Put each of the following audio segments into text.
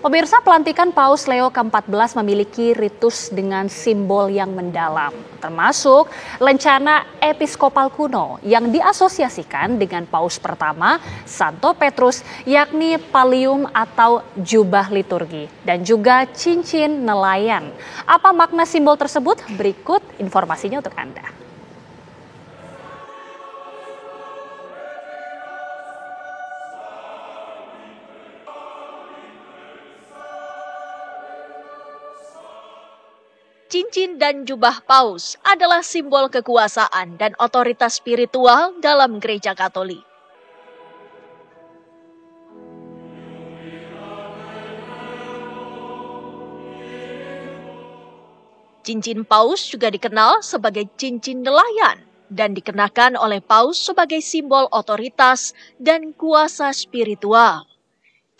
Pemirsa, pelantikan Paus Leo ke-14 memiliki ritus dengan simbol yang mendalam, termasuk lencana episkopal kuno yang diasosiasikan dengan Paus pertama, Santo Petrus, yakni pallium atau jubah liturgi, dan juga cincin nelayan. Apa makna simbol tersebut? Berikut informasinya untuk Anda. Cincin dan jubah paus adalah simbol kekuasaan dan otoritas spiritual dalam Gereja Katolik. Cincin paus juga dikenal sebagai cincin nelayan dan dikenakan oleh paus sebagai simbol otoritas dan kuasa spiritual.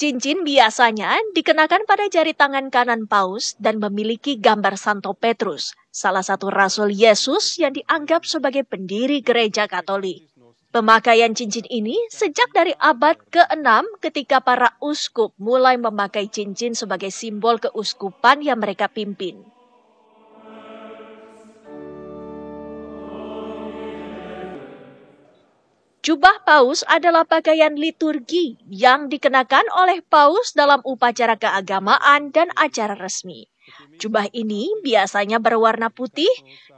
Cincin biasanya dikenakan pada jari tangan kanan paus dan memiliki gambar Santo Petrus, salah satu rasul Yesus yang dianggap sebagai pendiri Gereja Katolik. Pemakaian cincin ini sejak dari abad ke-6 ketika para uskup mulai memakai cincin sebagai simbol keuskupan yang mereka pimpin. Jubah paus adalah pakaian liturgi yang dikenakan oleh paus dalam upacara keagamaan dan acara resmi. Jubah ini biasanya berwarna putih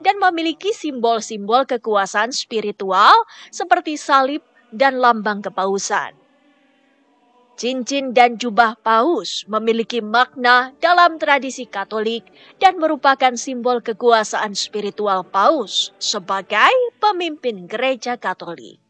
dan memiliki simbol-simbol kekuasaan spiritual seperti salib dan lambang kepausan. Cincin dan jubah paus memiliki makna dalam tradisi Katolik dan merupakan simbol kekuasaan spiritual paus sebagai pemimpin Gereja Katolik.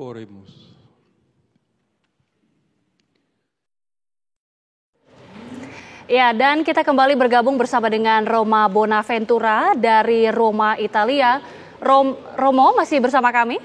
Oremos. Ya, dan kita kembali bergabung bersama dengan Roma Bonaventura dari Roma, Italia. Romo masih bersama kami?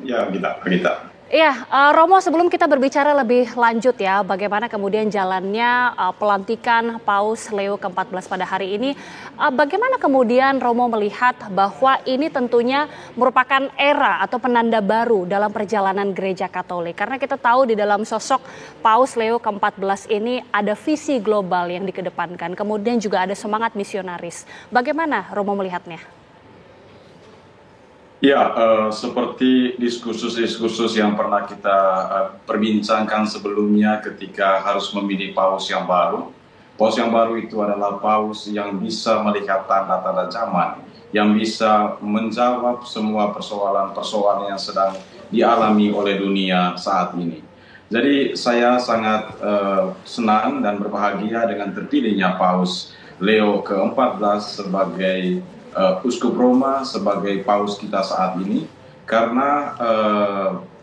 Ya, kita. Iya, Romo, sebelum kita berbicara lebih lanjut ya, bagaimana kemudian jalannya pelantikan Paus Leo ke-14 pada hari ini, bagaimana kemudian Romo melihat bahwa ini tentunya merupakan era atau penanda baru dalam perjalanan Gereja Katolik. Karena kita tahu di dalam sosok Paus Leo ke-14 ini ada visi global yang dikedepankan, kemudian juga ada semangat misionaris. Bagaimana Romo melihatnya? Ya, seperti diskursus yang pernah kita perbincangkan sebelumnya ketika harus memilih paus yang baru. Paus yang baru itu adalah paus yang bisa melihat tanda-tanda zaman, yang bisa menjawab semua persoalan-persoalan yang sedang dialami oleh dunia saat ini. Jadi saya sangat senang dan berbahagia dengan terpilihnya Paus Leo ke-14 sebagai Uskup Roma, sebagai paus kita saat ini, karena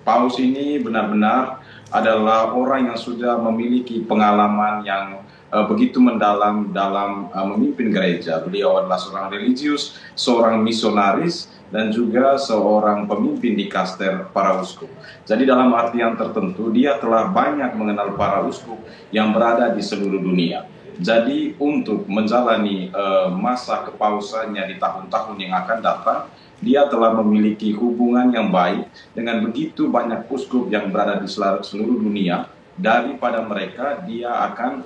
paus ini benar-benar adalah orang yang sudah memiliki pengalaman yang begitu mendalam dalam memimpin gereja. Beliau adalah seorang religius, seorang misionaris, dan juga seorang pemimpin dikaster para uskup. Jadi dalam artian tertentu, dia telah banyak mengenal para uskup yang berada di seluruh dunia. Jadi untuk menjalani masa kepausannya di tahun-tahun yang akan datang, dia telah memiliki hubungan yang baik dengan begitu banyak uskup yang berada di seluruh dunia. Daripada mereka, dia akan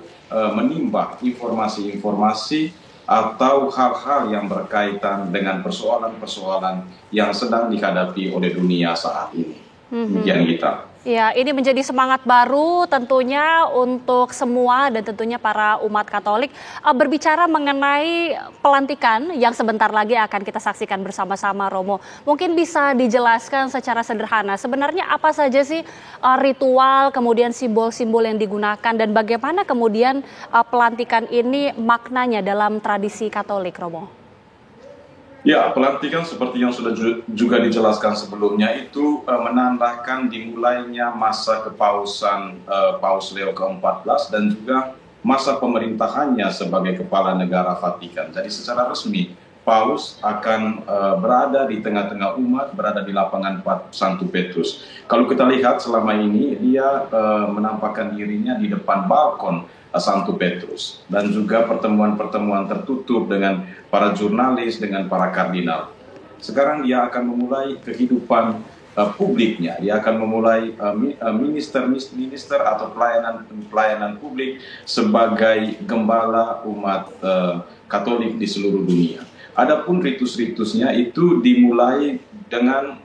menimba informasi-informasi atau hal-hal yang berkaitan dengan persoalan-persoalan yang sedang dihadapi oleh dunia saat ini. Demikian kita. Ya, ini menjadi semangat baru tentunya untuk semua dan tentunya para umat Katolik. Berbicara mengenai pelantikan yang sebentar lagi akan kita saksikan bersama-sama, Romo. Mungkin bisa dijelaskan secara sederhana, sebenarnya apa saja sih ritual, kemudian simbol-simbol yang digunakan, dan bagaimana kemudian pelantikan ini maknanya dalam tradisi Katolik, Romo? Ya, pelantikan seperti yang sudah juga dijelaskan sebelumnya itu menandakan dimulainya masa kepausan Paus Leo ke-14 dan juga masa pemerintahannya sebagai kepala negara Vatikan. Jadi secara resmi Paus akan berada di tengah-tengah umat, berada di lapangan Santo Petrus. Kalau kita lihat selama ini dia menampakkan dirinya di depan balkon Santo Petrus, dan juga pertemuan-pertemuan tertutup dengan para jurnalis, dengan para kardinal. Sekarang dia akan memulai kehidupan publiknya, dia akan memulai minister atau pelayanan publik sebagai gembala umat Katolik di seluruh dunia. Adapun ritus-ritusnya itu dimulai dengan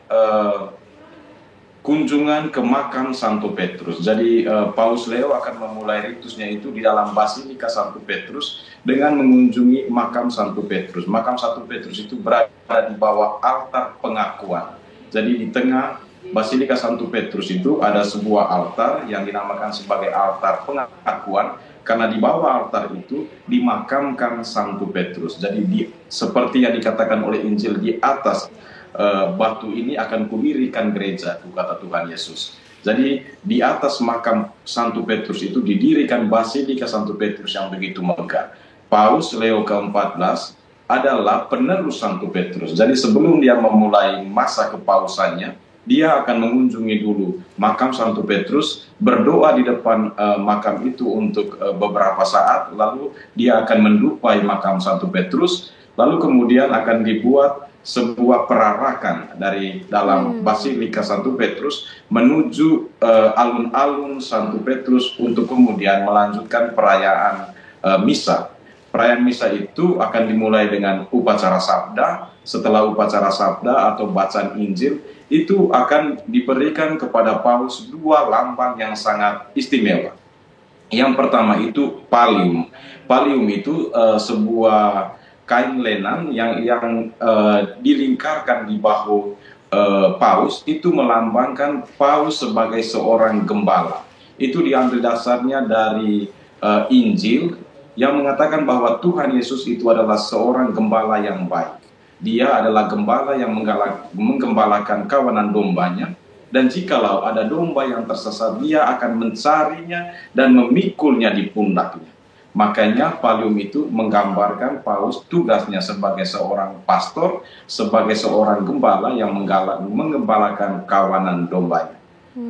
kunjungan ke makam Santo Petrus. Jadi Paus Leo akan memulai ritusnya itu di dalam Basilika Santo Petrus dengan mengunjungi makam Santo Petrus. Makam Santo Petrus itu berada di bawah altar pengakuan. Jadi di tengah Basilika Santo Petrus itu ada sebuah altar yang dinamakan sebagai altar pengakuan, karena di bawah altar itu dimakamkan Santo Petrus. Jadi seperti yang dikatakan oleh Injil, di atas batu ini akan kudirikan gereja, kata Tuhan Yesus. Jadi di atas makam Santo Petrus itu didirikan Basilika Santo Petrus yang begitu megah. Paus Leo ke-14 adalah penerus Santo Petrus. Jadi sebelum dia memulai masa kepausannya, dia akan mengunjungi dulu makam Santo Petrus, berdoa di depan makam itu untuk beberapa saat, lalu dia akan mendupai makam Santo Petrus, lalu kemudian akan dibuat sebuah perarakan dari dalam Basilika Santo Petrus menuju alun-alun Santo Petrus untuk kemudian melanjutkan perayaan misa. Perayaan misa itu akan dimulai dengan upacara sabda. Setelah upacara sabda atau bacaan Injil, itu akan diberikan kepada Paus dua lambang yang sangat istimewa. Yang pertama itu pallium. Pallium itu sebuah kain lenan yang dilingkarkan di bahu Paus, itu melambangkan Paus sebagai seorang gembala. Itu diambil dasarnya dari Injil yang mengatakan bahwa Tuhan Yesus itu adalah seorang gembala yang baik. Dia adalah gembala yang menggembalakan kawanan dombanya, dan jikalau ada domba yang tersesat, dia akan mencarinya dan memikulnya di pundaknya. Makanya pallium itu menggambarkan Paus tugasnya sebagai seorang pastor, sebagai seorang gembala yang menggembalakan kawanan dombanya.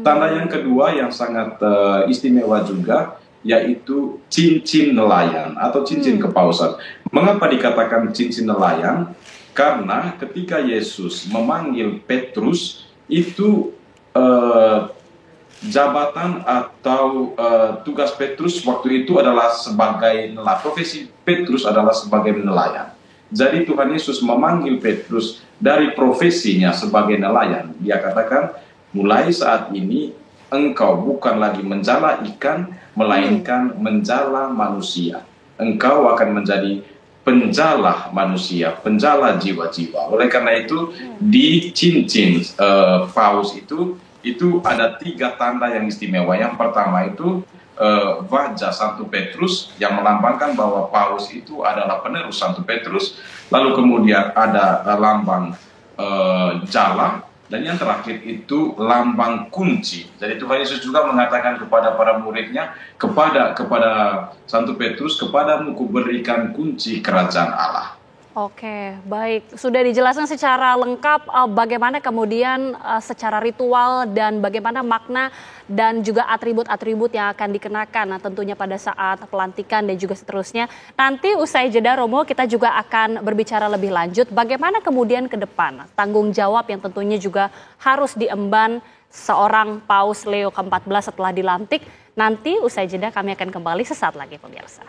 Tanda yang kedua yang sangat istimewa juga, yaitu cincin nelayan atau cincin kepausan. Mengapa dikatakan cincin nelayan? Karena ketika Yesus memanggil Petrus, itu jabatan atau tugas Petrus waktu itu adalah sebagai nelayan. Profesi Petrus adalah sebagai nelayan. Jadi Tuhan Yesus memanggil Petrus dari profesinya sebagai nelayan. Dia katakan, mulai saat ini engkau bukan lagi menjala ikan, melainkan menjala manusia. Engkau akan menjadi penjala manusia, penjala jiwa-jiwa. Oleh karena itu, di cincin Paus itu ada 3 tanda yang istimewa. Yang pertama itu wajah Santo Petrus yang melambangkan bahwa Paus itu adalah penerus Santo Petrus. Lalu kemudian ada lambang jala, dan yang terakhir itu lambang kunci. Jadi Tuhan Yesus juga mengatakan kepada para muridnya, kepada Santo Petrus, kepadamu kuberikan kunci kerajaan Allah. Oke, baik. Sudah dijelaskan secara lengkap bagaimana kemudian secara ritual dan bagaimana makna dan juga atribut-atribut yang akan dikenakan tentunya pada saat pelantikan dan juga seterusnya. Nanti usai jeda Romo, kita juga akan berbicara lebih lanjut bagaimana kemudian ke depan tanggung jawab yang tentunya juga harus diemban seorang Paus Leo ke-14 setelah dilantik. Nanti usai jeda kami akan kembali sesaat lagi pemirsa.